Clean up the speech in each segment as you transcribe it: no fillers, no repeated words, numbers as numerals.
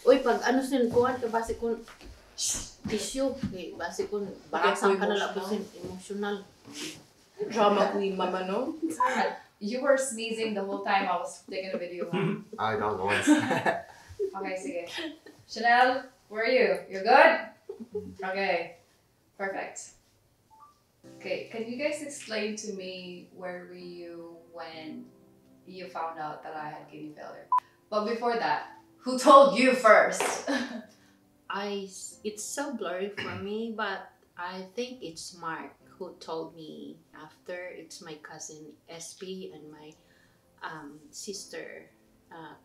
Uy, pag ano sinkuhan ka, base kung tissue, base kung barasan ka na labusin, emotional. Drama queen, mama, no? You were sneezing the whole time I was taking a video. Huh? I got once. Okay, sige. Chanel, where are you? You're good? Okay, perfect. Okay, can you guys explain to me where were you when you found out that I had kidney failure? But before that, who told you first? It's so blurry for me, but I think it's Mark who told me after. It's my cousin SP and my sister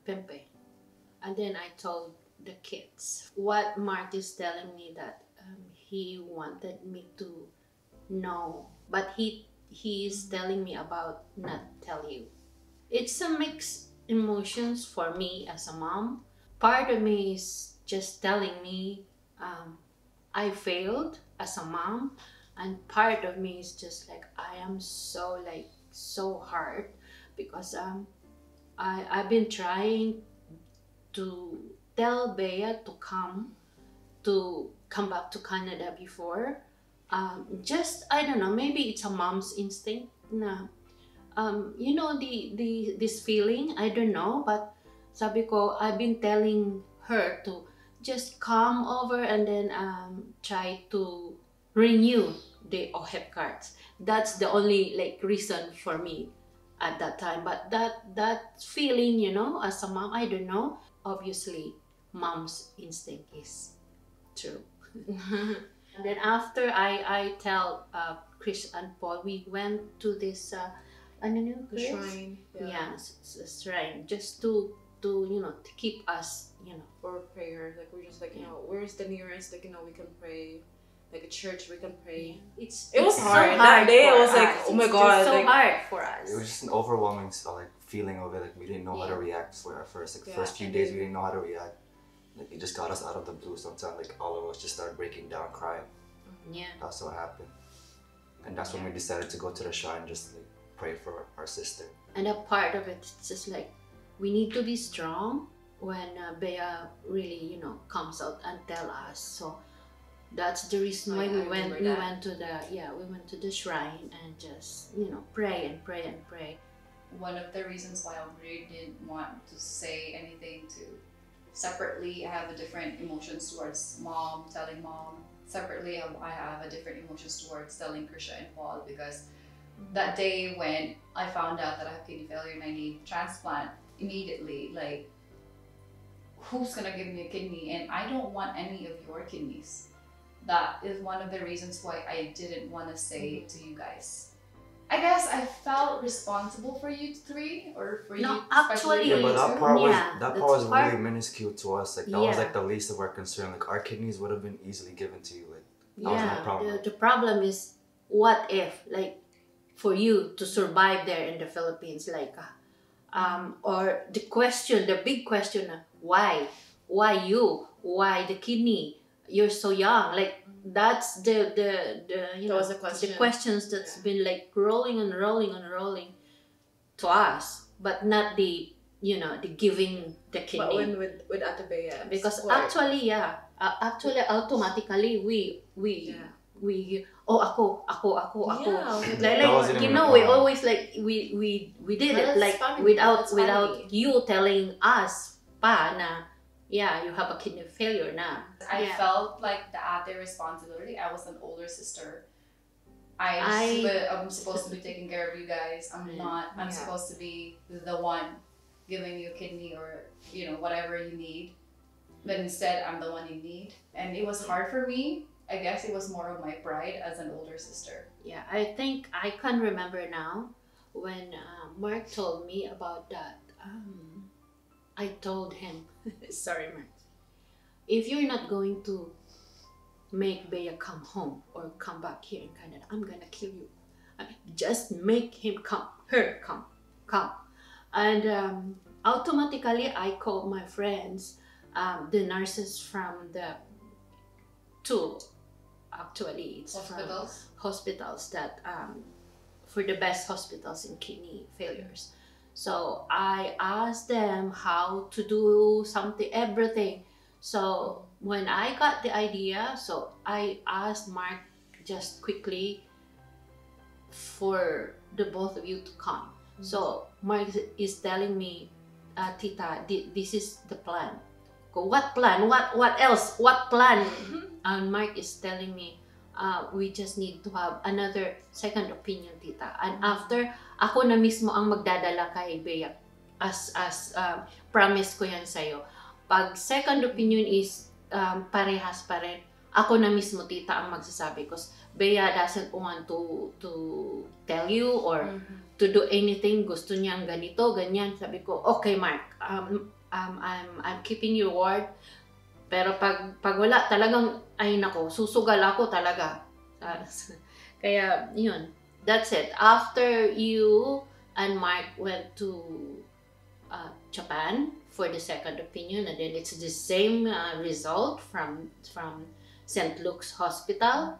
Pempe. And then I told the kids. What Mark is telling me that he wanted me to know, but he is telling me about not tell you. It's a mixed emotions for me as a mom. Part of me is just telling me I failed as a mom, and part of me is just like I am so hard because I've been trying to tell Bea to come back to Canada before. Just I don't know, maybe it's a mom's instinct. Na, you know this feeling. I don't know, but sabi ko, I've been telling her to just come over and then try to renew the OHEP cards. That's the only reason for me at that time. But that feeling, you know, as a mom, I don't know. Obviously, mom's instinct is true. And then after I tell Chris and Paul, we went to this The shrine. Yeah, shrine, just to you know, to keep us, you know, For prayer. Like we're just like, you know, where's the nearest, like, you know, we can pray. Like a church we can pray. It was it's hard. That day I for was like, us. oh my It's God, just so like- hard for us. It was just an overwhelming feeling of it. Like we didn't know how to react for at first. Like the first few days we didn't know how to react. Like it just got us out of the blue. Sometimes like all of us just started breaking down, crying. Yeah. That's what happened. And that's when we decided to go to the shrine, just like pray for our sister. And a part of it, it's just like we need to be strong when Bea really, you know, comes out and tell us. So that's the reason why we went to the shrine and just, you know, pray and pray and pray. One of the reasons why I really didn't want to say anything to separately, I have a different emotions towards mom, telling mom. Separately, I have a different emotions towards telling Krisha and Paul, because that day when I found out that I have kidney failure and I need transplant, immediately, like, who's gonna give me a kidney? And I don't want any of your kidneys. That is one of the reasons why I didn't want to say it to you guys. I guess I felt responsible for you three, or for No, you, actually, especially Yeah, for but you that two. part was Yeah, that that's part was part- really minuscule to us. Like that was Yeah. like the least of our concern. Like our kidneys would have been easily given to you. Like that was no problem. The problem is, what if, like, for you to survive there in the Philippines, like, or the big question, why you, why the kidney? You're so young. Like that's the you That know, was the question. the questions that's been like rolling and rolling and rolling to us, but not the, you know, the giving the kidney. But when with Ate Bea, Because what? actually automatically we ako. Yeah, Like, That wasn't you even know, a we problem. always like we did Well, it that's like family, without that's family. you telling us pa na, yeah, you have a kidney failure na. I Yeah. felt like the ate responsibility. I was an older sister. I- I'm supposed to be taking care of you guys. I'm not. I'm Yeah. supposed to be the one giving you a kidney or, you know, whatever you need. But instead, I'm the one you need. And it was hard for me. I guess it was more of my pride as an older sister. Yeah, I think I can remember now when Mark told me about that. I told him, sorry, Mark, if you're not going to make Bea come home or come back here in Canada, I'm gonna kill you. Just make him come, come. And automatically, I called my friends, the nurses from the two, actually, it's from Hospitals. hospitals that for the best hospitals in kidney failures. So I asked them how to do something, everything. So when I got the idea, so I asked Mark just quickly for the both of you to come. So Mark is telling me, Tita, this is the plan. Go, what plan? What else? What plan? And Mark is telling me, we just need to have another second opinion, Tita. And after, ako na mismo ang magdadala kay Bea. As promise ko yan sa'yo. Pag second opinion is parehas pa rin, ako na mismo, Tita, ang magsasabi. Because Bea doesn't want to tell you or to do anything. Gusto niyang ganito, ganyan. Sabi ko, okay, Mark, I'm keeping your word. Pero pag wala, talagang, ay nako, susugal ako talaga. Kaya, yun. That's it. After you and Mark went to Japan for the second opinion, and then it's the same result from St. Luke's Hospital,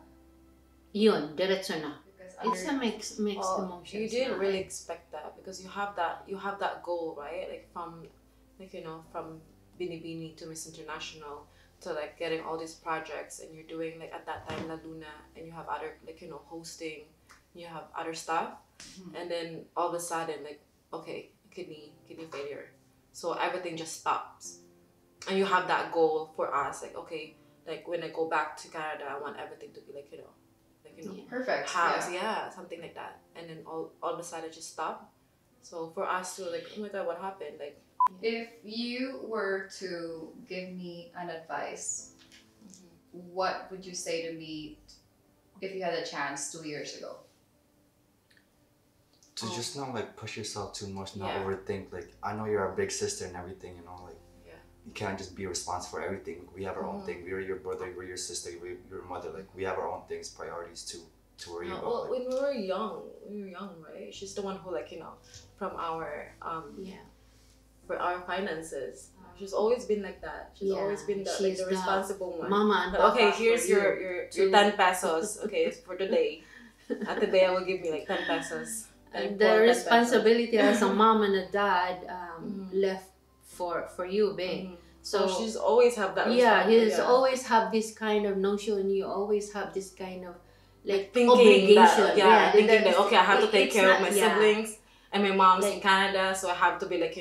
yun, diretso na. It's a mixed emotions. You didn't really expect that because you have that goal, right? Like from Binibini to Miss International to like getting all these projects, and you're doing like at that time La Luna, and you have other hosting, you have other stuff, and then all of a sudden like, okay, kidney failure, so everything just stops, and you have that goal for us, like, okay, like when I go back to Canada, I want everything to be like perfect, house, something like that, and then all of a sudden it just stopped. So for us to like, oh my God, what happened? Like, if you were to give me an advice, what would you say to me if you had a chance 2 years ago? To just not like push yourself too much, not overthink. Like, I know you're our big sister and everything, like you can't just be responsible for everything. We have our own thing. We're your brother, we're your sister, we're your mother. Like, we have our own things, priorities to worry about. Well, when we were young, right? She's the one who from our for our finances. She's always been like that. She's always been the responsible one. Mama and okay, Papa, here's your 10 pesos. Okay, it's for today. At the day, I will give me like 10 pesos. And the responsibility as a mom and a dad left for you, babe. So she's always have that. He's always have this kind of notion. You always have this kind of like thinking obligation. Thinking that okay, I have to take care of my siblings, and my mom's in Canada, so I have to be like,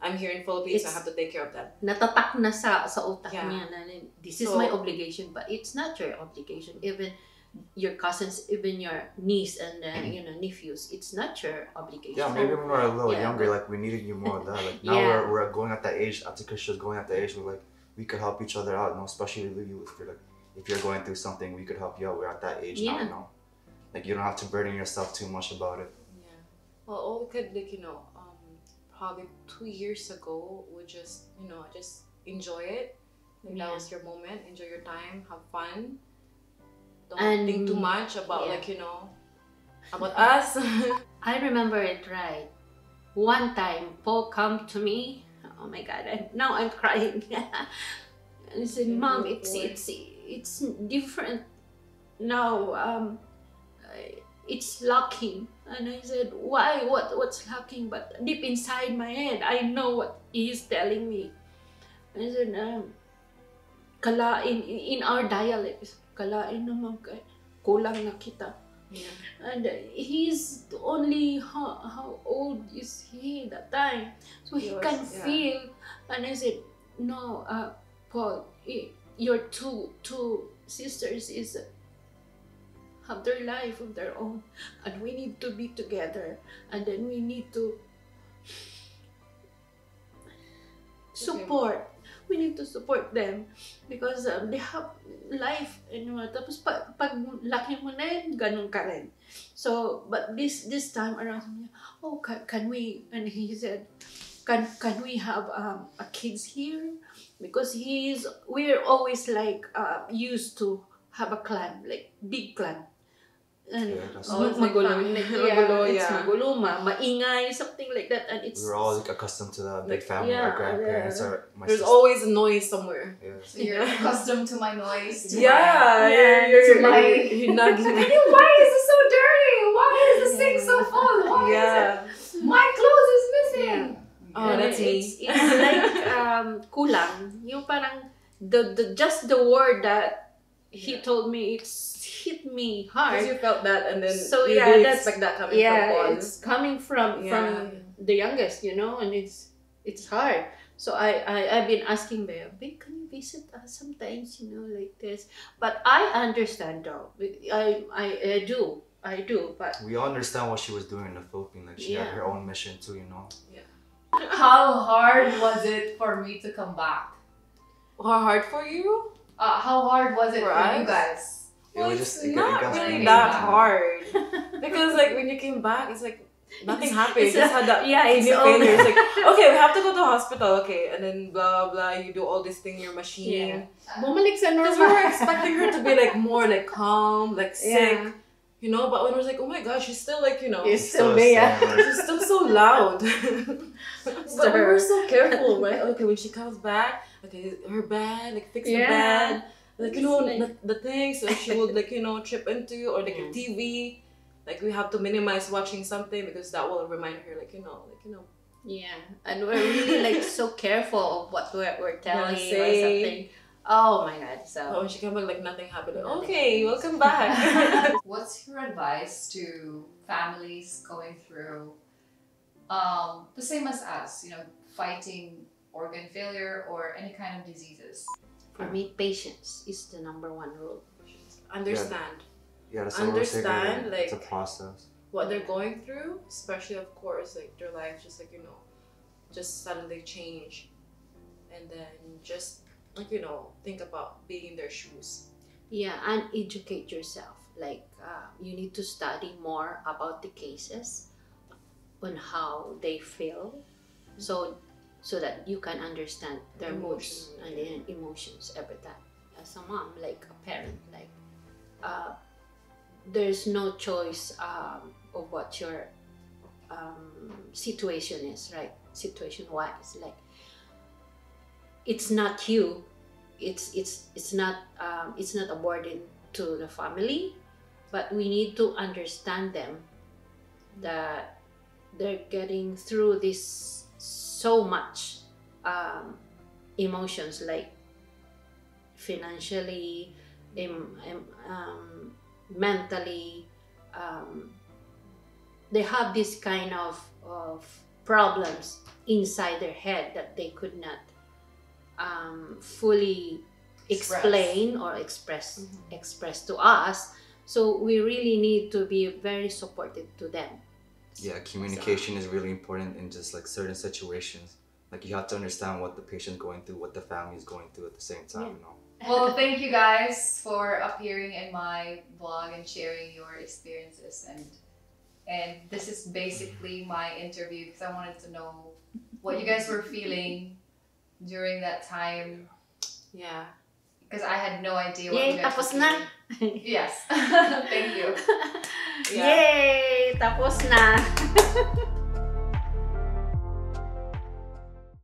I'm here in Philippines, so I have to take care of them. Natatak na sa utak niya na this is my obligation, but it's not your obligation. Even your cousins, even your niece and nephews, it's not your obligation. Yeah, maybe when we were a little younger, like we needed you more. That like now we're going at that age. After Krisha's going at that age, we're like we could help each other out. Especially you if you're going through something, we could help you out. We're at that age now. Like you don't have to burden yourself too much about it. Yeah. Well, all we could probably 2 years ago would just just enjoy it. Like that was your moment. Enjoy your time. Have fun. Don't think too much about about us. I remember it right. One time, Paul come to me. Oh my God! Now I'm crying. And he said, "Mom, it's different now. It's locking." And I said, "Why? What's locking?" But deep inside my head, I know what he is telling me. I said, "Kala in our dialect." Kalain naman kay kulang na kita. Yeah. And he's only how old is he that time? So he can feel. And I said, no, Paul, your two sisters have their life of their own, and we need to be together, and then we need to support. We need to support them because they have life. Tapos pag laki mo na yun, ganun ka rin. So, but this time around, can we? And he said, can we have a kids here? Because we're always like used to have a clan, like big clan. And magulo, magulo, maingay, something like that, and it's. We were all accustomed to that big family. Our grandparents, There's always a noise somewhere. Yeah. So you're accustomed to my noise. You're nagging. Why is it so dirty? Why is the sink so full? Why is it? My clothes is missing. Oh, And that's me. it's like kulang. Yung parang just the word that he told me, it's hit me hard. Because you felt that, and then So you yeah, didn't that's expect that coming from Paul. it's coming from the youngest, you know, and it's hard. So I've been asking Babe, can you visit us sometimes, you know, like this? But I understand though. I do, but We all understand what she was doing in the Philippines. Like she had her own mission too, you know. How hard was it for me to come back? How hard for you? How hard was it for you us? guys? It was just not got really easy. that hard. Because like when you came back, it's like nothing happened. You just had that it's kidney all failure. It's like, okay, we have to go to the hospital, okay, and then blah blah. You do all this thing, your machine. bumalik sa Because we were expecting her to be like more like calm, like sick, you know. But when I was like, oh my god, she's still like, you know, It's Still still the there. same, like- she's still so loud. But we were so careful, right? Okay, when she comes back, okay, her bed, like fix the bed, like you know, the things that she would like, you know, trip into, or like a TV. Like we have to minimize watching something because that will remind her, like you know. Yeah, and we're really like so careful of what we're telling or say. something. Oh my god! But So when she came back, like nothing happened. Like, Nothing. okay, welcome back. What's your advice to families going through the same as us, you know, fighting organ failure or any kind of diseases? for me, patience is the number one rule. Understand Yeah, that's what we're saying. Understand, It's a like- process. what they're going through, especially of course, like their life just like, you know, just suddenly change, and then just like, you know, think about being in their shoes. Yeah, and educate yourself. Like you need to study more about the cases, on how they feel, so that you can understand their moods and their emotions every time. As a mom, like a parent, like there's no choice of what your situation is, right? Situation wise, like it's not you. It's not a burden to the family, but we need to understand them that they're getting through this so much emotions, like financially, mentally. They have this kind of problems inside their head that they could not fully explain or express to us. So we really need to be very supportive to them. Yeah, communication is really important in just like certain situations. Like you have to understand what the patient's going through, what the family is going through at the same time, you know. Well, thank you guys for appearing in my vlog and sharing your experiences, and this is basically my interview because I wanted to know what you guys were feeling during that time, Yeah. because I had no idea what Yay, you guys tapos were na. feeling. Yes. Thank you. Yeah. Yay, tapos na.